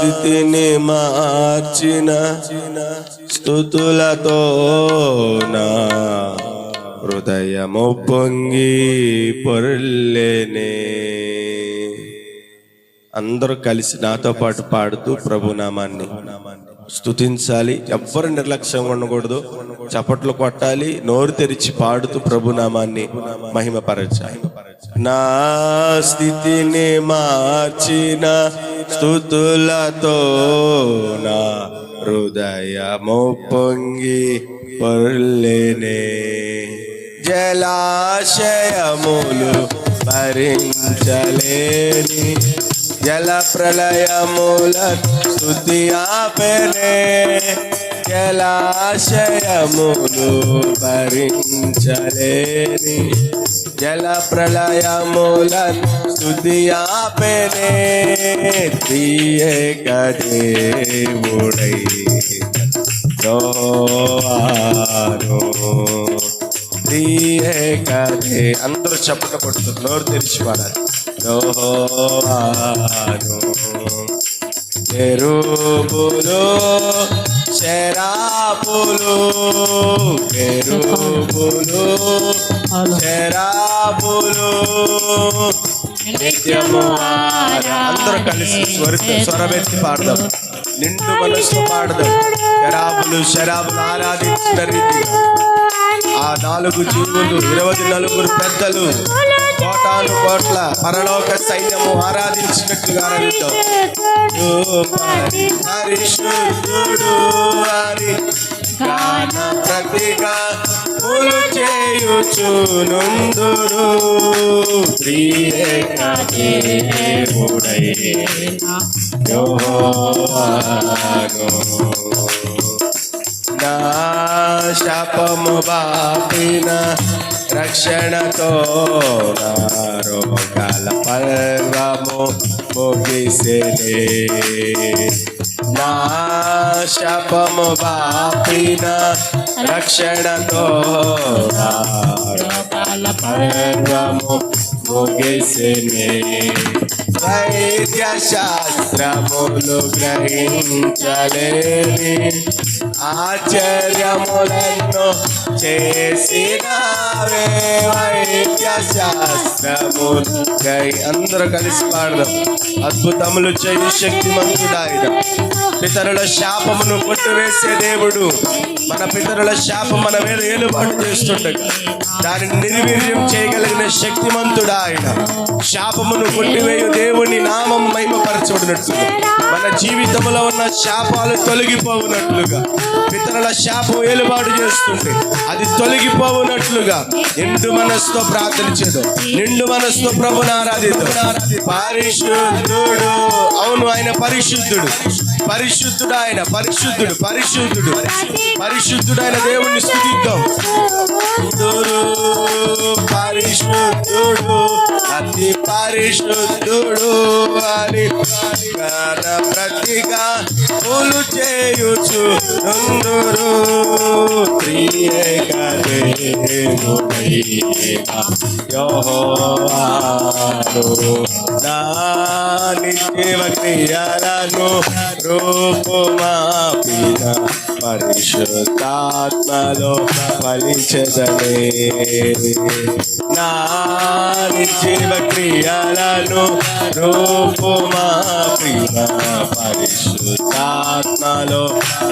స్థితిని మార్చిన స్తుతులతో నా హృదయము పొంగి పొర్లెనే. అందరూ కలిసి నాతో పాటు పాడుతూ ప్రభునామాన్ని స్తుతించాలి. ఎవ్వరు నిర్లక్ష్యంగా ఉండకూడదు. చప్పట్లు కొట్టాలి, నోరు తెరిచి పాడుతూ ప్రభునామాన్ని మహిమపరచాలి. నా స్థితిని మార్చిన స్తుతులతో నా హృదయము పొంగి పొర్లెనే. జలాశయములు భరించలేని జల ప్రళయముల స్తుతి ఆపెనే. జలాశయములు భరించలేని జల ప్రళయముల స్తుతి ఆపెనే. త్రియేక దేవుడై యెహోవాను త్రియేకదే. అందరూ చప్పట కొడుతూ నోరు తెరిచి పాడాలి. యెహోవాను కెరూబులు శరాపులు కెరూబులు శరాపులు నిత్యము. అందరూ కలిసి స్వరమెత్తి పాడదాం, నిండు మనసు పాడదాం. కెరాబులు శరాబులు ఆరాధించిన రీతిగా ఆ 4 జీవులు 24 పెద్దలు కోటాను కోట్ల పరలోక సైన్యము ఆరాధించినట్లుగా ఆరాధిద్దాం. పరిశుద్ధుడు అని గాన ప్రతిగా పూలు చేయుచునుందురు. త్రియేక దేవుడైన యెహోవాను నా శాపము బాపిన రక్షణతో నా రోగాల పర్వము ముగిసెనే. నా శాపము బాపిన రక్షణతో నా రోగాల పర్వము ముగిసెనే. వైద్య శాస్త్రములు గ్రహించలేని ఆశ్చర్యములను చేసినావే. వైద్య శాస్త్రములు అందరూ కలిసి పాడదాం. అద్భుతములు చేయు శక్తిమంతుడాయన. పితరుల శాపమును కొట్టివేసే దేవుడు. మన పితరుల శాపం మన మీద ఏలుబాటు చేస్తుండగా దానిని నిర్వీర్యం చేయగలిగిన శక్తిమంతుడు ఆయన. శాపమును కొట్టివేయు దేవుని నామం మహిమపరచబడినట్లుగా మన జీవితంలో ఉన్న శాపాలు తొలగిపోవునట్లుగా, పితరుల శాపం ఏలుబాటు చేస్తుంటే అది తొలగిపోవునట్లుగా నిండు మనసుతో ప్రార్థన చేద్దాం. నిండు మనసుతో ప్రభుని ఆరాధిద్దాం. పరిశుద్ధుడు, అవును ఆయన పరిశుద్ధుడు. పరిశుద్ధుడు ఆయన, పరిశుద్ధుడు పరిశుద్ధుడు పరిశుద్ధుడు ఆయన. దేవుణ్ణి స్తుతిద్దాం. పరిశుద్ధుడు అతి పరిశుద్ధుడు అని ప్రతిగా పూలు చేయుచు నందురు. త్రియేక దేవుడైన యెహోవాను నా నిత్య క్రియలను రూపుమాపిన పరిశుద్ధాత్మలో ఫలించదనే. నా నిర్జీవ క్రియలను రూపుమాపిన పరిశుద్ధాత్మలో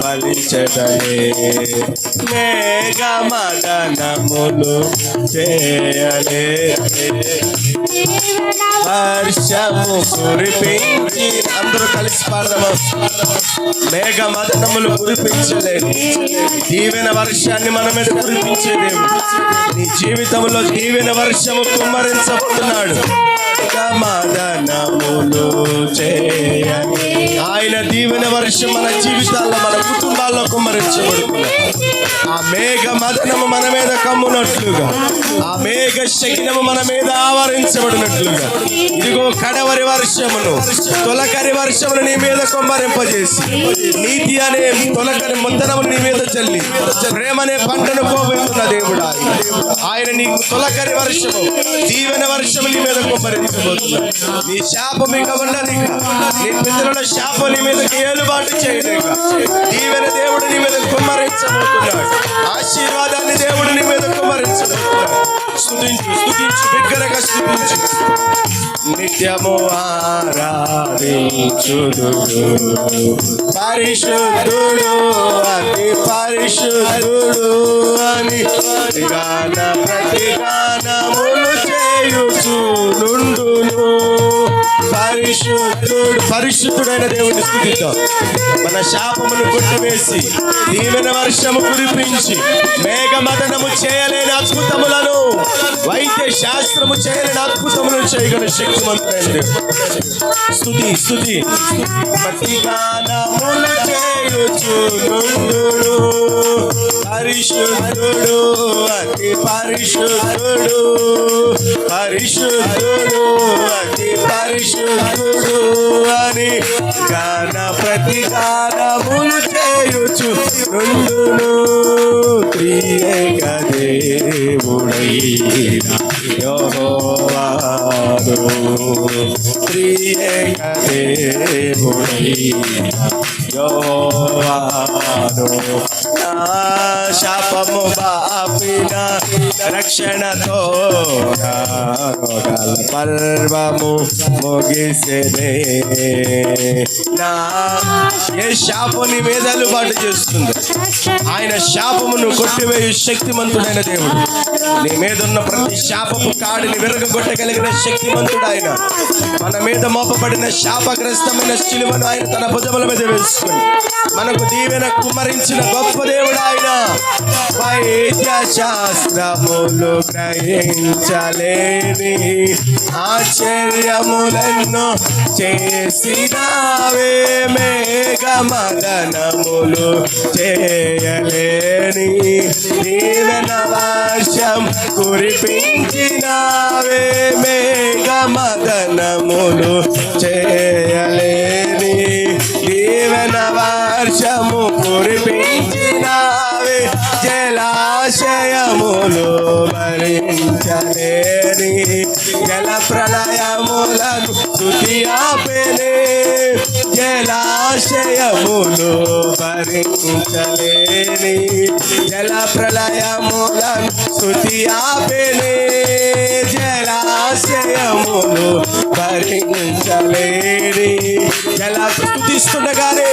ఫలించదనే. మేఘమదనములు చేయలే వర్షము కురిపించి. అందరూ కలిసి పాడదాము. మేఘమదనములు కురిపించలేదు, దీవెన వర్షాన్ని మన మీద కురిపించేదేమి. నీ జీవితంలో దీవెన వర్షము కుమ్మరించబోతున్నాడు. మదనములు చేయని ఆయన దీవెన వర్షం మన జీవితాల్లో మన కుటుంబాల్లో కుమ్మరించబడుతున్నాడు. ఆ మేఘ మదనము మన మీద కమ్మునట్లుగా, ఆ మేఘ శకినము మన మీద ఆవరించబడినట్లుగా ఇదిగో కడవరి వర్షమును, తొలకరి వర్షమును నీ మీద కుమ్మరింపజేసి నీతి అనే తొలకరి ముద్దనమును నీ మీద చల్లి ప్రేమ అనే పంటను పోగొట్టున్న దేవుడు ఆయన. నీకు తొలకరి వర్షము, దీవెన వర్షము నీ మీద కుమ్మరించబోతున్నాడు. నీ శాపం ఇక ఉండదు. నీ పితరుల శాపం శాపం నీ మీదకి ఏలుబాటు చేయలేక దీవెన దేవుడు నీ మీద కుమ్మరించబోతున్నాడు. ఆశీర్వాదాన్ని దేవుడు నీ మీద కుమ్మరించబోతున్నాడు. స్తుతించు, స్తుతించు, బిగ్గరగా స్తుతించు. నిత్యము ఆరాధించుదు పరిశుద్ధుడు అతి పరిశుద్ధుడు అని గాన ప్రతిగానములు చేయుచు నుండును. పరిశుద్ధుడు, పరిశుద్ధుడైన దేవుని స్తుతిద్దాం. మన శాపమును కొట్టివేసి దీవెన వర్షము కురిపించి మేఘమదనము చేయలేని అద్భుతములను, వైద్య శాస్త్రము చేయలేని అద్భుతములను చేయగల శక్తిమంతుడైన దేవుడు. స్తుతి స్తుతి ప్రతిగానములు చేయుచు నుండును. పరిశుద్ధుడు అతి పరిశుద్ధుడు, పరిశుద్ధుడు అతి పరిశుద్ధుడు అని గాన ప్రతిగానములు చేయుచు నుండును. త్రియేక దేవుడైన యెహోవాను, త్రియేక దేవుడైన యెహోవాను నా శాపము బాపిన రక్షణతో నా రోగాల పర్వము ముగిసెనే. నా ఏ శాపం నీ మీదలు బాటు చేస్తుంది, ఆయన శాపమును కొట్టివేయు శక్తిమంతుడైన దేవుడు. నీ మీద ఉన్న ప్రతి శాపపు కాడిని విరగొట్టగలిగిన శక్తిమంతుడు ఆయన. మన మీద మోపబడిన శాపగ్రస్తమైన శిలువను ఆయన తన భుజముల మీద వేసుకుని మనకు దీవెన కుమ్మరించిన గొప్ప దేవుడు ఆయన. వైద్య శాస్త్రములు గ్రహించలేని ఆశ్చర్యములను చేసినావే, మేఘమదనములు చేయలేని దీవెన వర్షం కురిపించినావే, మేఘమదనములు చేయలేని దీవెన వర్షము కురిపించినావే, జలాశయములు భరించలేని జల ప్రళయములను స్తుతి ఆపెనే, జలాశయములు భరించలేని జల ప్రళయములను స్తుతి ఆపెనే, జలాశయములు భరించలేని జల స్తుతిస్తుండగానే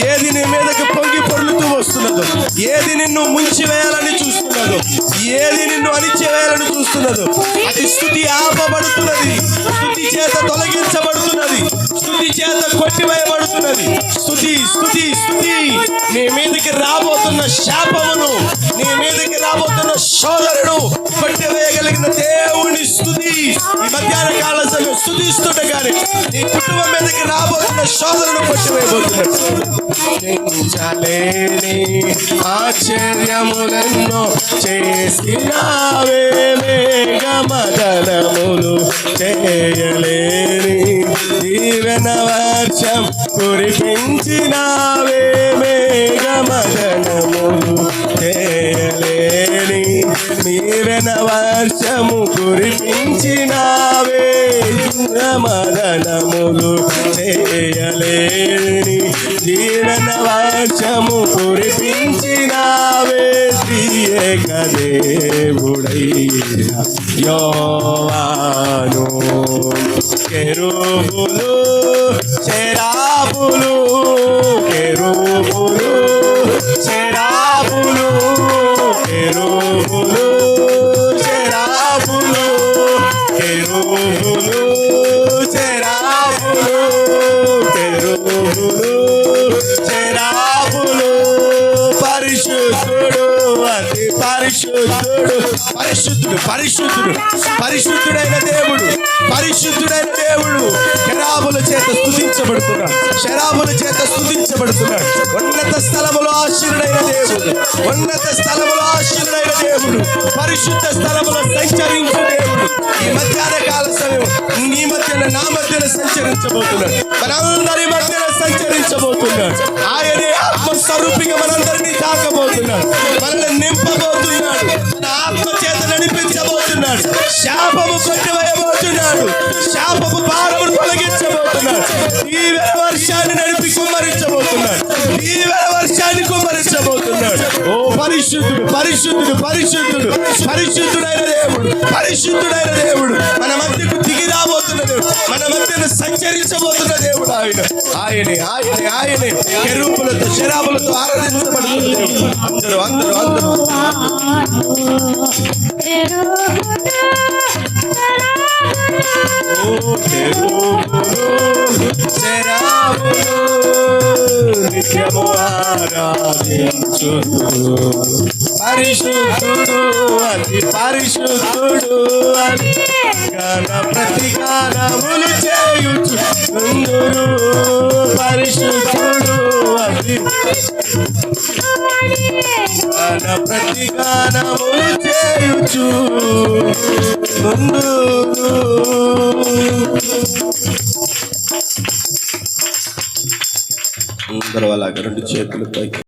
ఏది నీ మీదకి పొంగి పొర్లుతూ వస్తున్నదో, ఏది నిన్ను ముంచి వేయాలని చూస్తున్నదో, ఏది నిన్ను అణిచివేయాలని చూస్తున్నదో అది స్తుతి ఆపబడుతున్నది, స్తుతి చేత తొలగించబడుతున్నది, స్తుతి చేత కొట్టివేయబడుతున్నది. స్తుతి స్తుతి స్తుతి. నీ మీదకి రాబోతున్న శాపమును, నీ మీదకి రాబోతున్న శోధనను కొట్టివేయగలిగిన దేవుని స్తుతి ఈ మధ్యాహ్న కాల సమయం స్తుతిస్తుండగానే నీ కుటుంబం మీదకి రాబోతున్న శోధనను కొట్టివేయబోతున్నది. ఆశ్చర్యములెన్నో చేసినావే, మేఘమదనములు చేయలేని దీవెన వర్షం కురిపించినావే, మేఘమదనములు చేయలేని దీవెన వర్షము కురిపించినావే, మదనములు చేయలేని దీవెన వర్షము కురిపించినావే, త్రియేక దేవుడైన యెహోవాను. కెరూబులు చెరాబులు, కెరూబులు చెరాబులు, కెరూబులు చెరాబులు, కెరూబులు చెరాబులు, కెరూబులు చెరాబులు. పరిశుద్ధుడు అతి పరిశుద్ధుడు, పరిశుద్ధుడు పరిశుద్ధుడు పరిశుద్ధుడైన దేవుడు, పరిశుద్ధుడైన దేవుడు కెరాబుల చేత స్తుతించబడుతున్నాడు, శరాబుల చేత స్తుతించబడుతున్నాడు. ఉన్నత స్థలములో ఆశీనుడైన దేవుడు, ఉన్నత స్థలములో ఆశీనుడైన దేవుడు, పరిశుద్ధ స్థలములో సంచరించు దేవుడు. ఈ మధ్యాహ్న కాల సమయం నీ మధ్యన నా మధ్యన సంచరించబోతున్నాడు, మనందరి మధ్యన సంచరించబోతున్నాడు. ఆయనే ఆత్మస్వరూపిగా మనందరినీ తాకబోతున్నాడు, మనల్ని నింపబోతున్నాడు, తన ఆత్మ చేత నడిపించబోతున్నాడు. శాపము కొట్టివేయబోతున్నాడు. శాపము భారమును తొలగించబోతున్నాడు. దీవెన వర్షాన్ని నడిపి కుమ్మరించబోతున్నాడు. దీవెన వర్షాన్ని కుమ్మరించబోతున్నాడు. ఓ పరిశుద్ధుడు, పరిశుద్ధుడు, పరిశుద్ధుడు, పరిశుద్ధుడైన దేవుడు, పరిశుద్ధుడైన దేవుడు మన మధ్యకు దిగి రాబోతున్న దేవుడు, మన మధ్యను సంచరించబోతున్న దేవుడు ఆయన. ఆయనే ఆయనే ఆయనే కెరూబులతో శరాబులతో ఆరాధించబడుతున్న దేవుడు. అందరూ అందరూ అందరూ నిత్యము ఆరాధించుదు. పరిశుద్ధుడు అతి పరిశుద్ధుడు అని గాన ప్రతిగానములు చేయుచు నుందురు. పరిశుద్ధుడు అతి గాన ప్రతిగానములు చేయుచు నుందురు. అందరూ అలాగ రెండు చేతులు పైకి